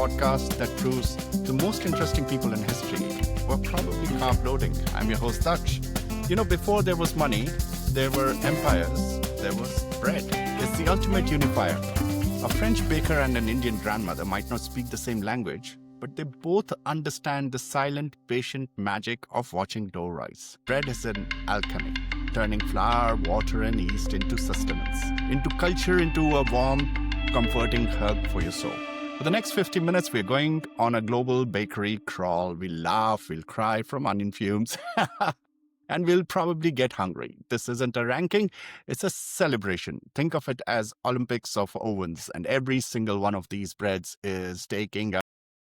podcast that proves the most interesting people in history were probably carb loading. I'm your host, Daksh. Before there was money, there were empires, there was bread. It's the ultimate unifier. A French baker and an Indian grandmother might not speak the same language, but they both understand the silent, patient magic of watching dough rise. Bread is an alchemy, turning flour, water, and yeast into sustenance, into culture, into a warm, comforting hug for your soul. For the next 50 minutes, we're going on a global bakery crawl. We'll laugh, we'll cry from onion fumes, and we'll probably get hungry. This isn't a ranking, it's a celebration. Think of it as Olympics of ovens, and every single one of these breads is taking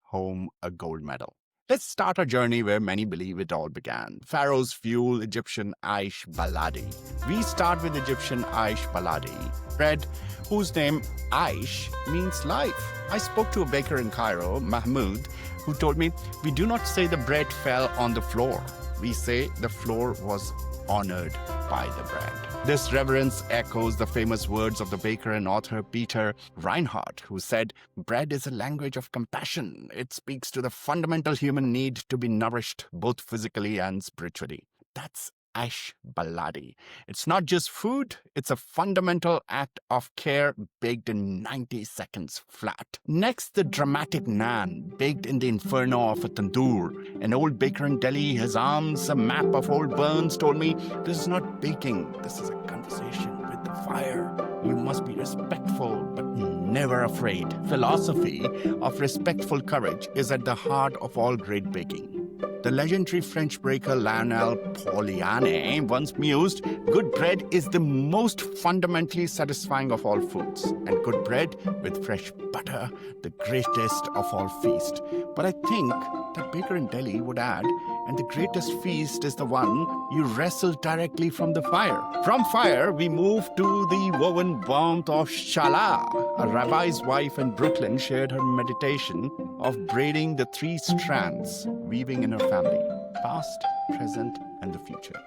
home a gold medal. Let's start our journey where many believe it all began. Pharaoh's fuel, Egyptian Aish Balladi. We start with Egyptian Aish Balladi, bread whose name Aish means life. I spoke to a baker in Cairo, Mahmoud, who told me, we do not say the bread fell on the floor. We say the floor was honored by the bread. This reverence echoes the famous words of the baker and author Peter Reinhardt, who said, bread is a language of compassion. It speaks to the fundamental human need to be nourished both physically and spiritually. That's Aish Balladi. It's not just food, it's a fundamental act of care baked in 90 seconds flat. Next, the dramatic naan, baked in the inferno of a tandoor. An old baker in Delhi, his arms a map of old burns, told me, this is not baking, this is a conversation with the fire. You must be respectful, but never afraid. Philosophy of respectful courage is at the heart of all great baking. The legendary French baker Lionel Pauliane once mused, good bread is the most fundamentally satisfying of all foods, and good bread with fresh butter, the greatest of all feasts. But I think that baker in Delhi would add, and the greatest feast is the one you wrestle directly from the fire. From fire, we move to the woven warmth of Challah. A rabbi's wife in Brooklyn shared her meditation of braiding the three strands, weaving in her family, past, present, and the future.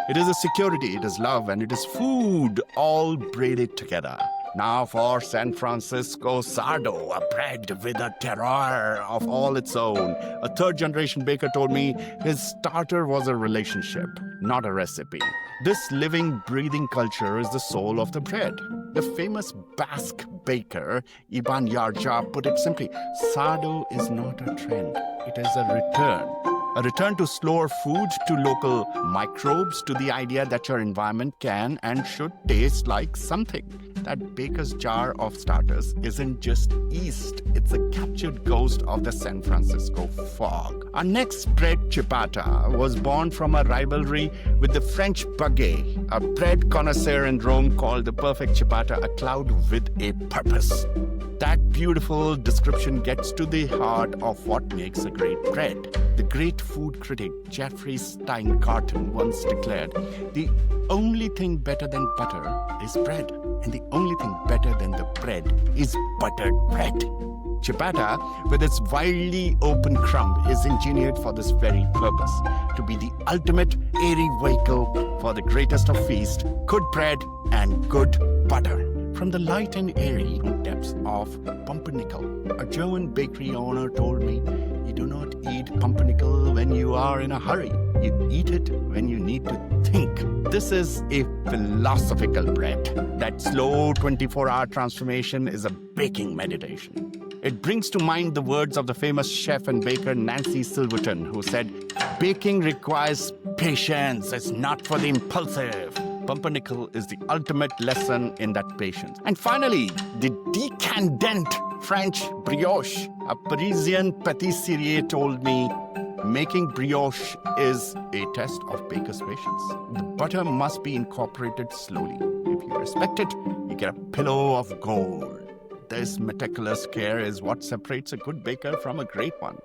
It is a security, it is love, and it is food, all braided together. Now for San Francisco Sourdough, a bread with a terroir of all its own. A third-generation baker told me his starter was a relationship, not a recipe. This living, breathing culture is the soul of the bread. The famous Basque baker, Ibn Yarja, put it simply, sourdough is not a trend, it is a return. A return to slower food, to local microbes, to the idea that your environment can and should taste like something. That baker's jar of starters isn't just yeast, it's a captured ghost of the San Francisco fog. Our next bread, Ciabatta, was born from a rivalry with the French baguette. A bread connoisseur in Rome called the perfect ciabatta a cloud with a purpose. That beautiful description gets to the heart of what makes a great bread. The great food critic Jeffrey Steingarten once declared, the only thing better than butter is bread, and the only thing better than the bread is buttered bread. Ciabatta, with its wildly open crumb, is engineered for this very purpose, to be the ultimate airy vehicle for the greatest of feasts, good bread and good butter. From the light and airy depths of Pumpernickel, a German bakery owner told me, you do not eat pumpernickel when you are in a hurry. You eat it when you need to think. This is a philosophical bread. That slow 24-hour transformation is a baking meditation. It brings to mind the words of the famous chef and baker Nancy Silverton, who said, baking requires patience. It's not for the impulsive. Pumpernickel is the ultimate lesson in that patience. And finally, the decadent French Brioche. A Parisian pâtissier told me, making brioche is a test of baker's patience. The butter must be incorporated slowly. If you respect it, you get a pillow of gold. This meticulous care is what separates a good baker from a great one.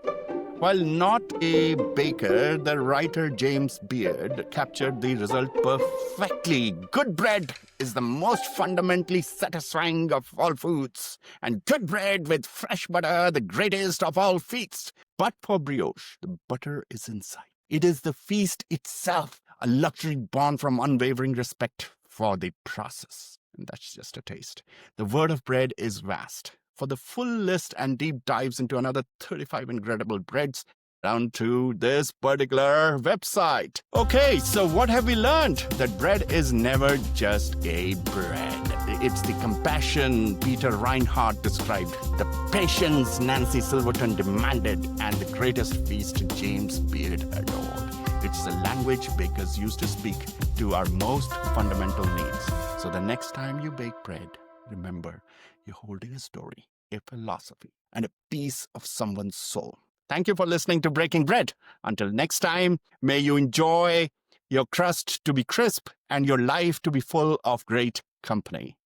While not a baker, the writer James Beard captured the result perfectly. Good bread is the most fundamentally satisfying of all foods, and good bread with fresh butter, the greatest of all feasts. But for brioche, the butter is inside. It is the feast itself, a luxury born from unwavering respect for the process. And that's just a taste. The word of bread is vast. For the full list and deep dives into another 35 incredible breads, down to this particular website. Okay, so what have we learned? That bread is never just a bread. It's the compassion Peter Reinhardt described, the patience Nancy Silverton demanded, and the greatest feast James Beard adored. It's the language bakers used to speak to our most fundamental needs. So the next time you bake bread, remember, you're holding a story, a philosophy, and a piece of someone's soul. Thank you for listening to Breaking Bread. Until next time, may you enjoy your crust to be crisp and your life to be full of great company.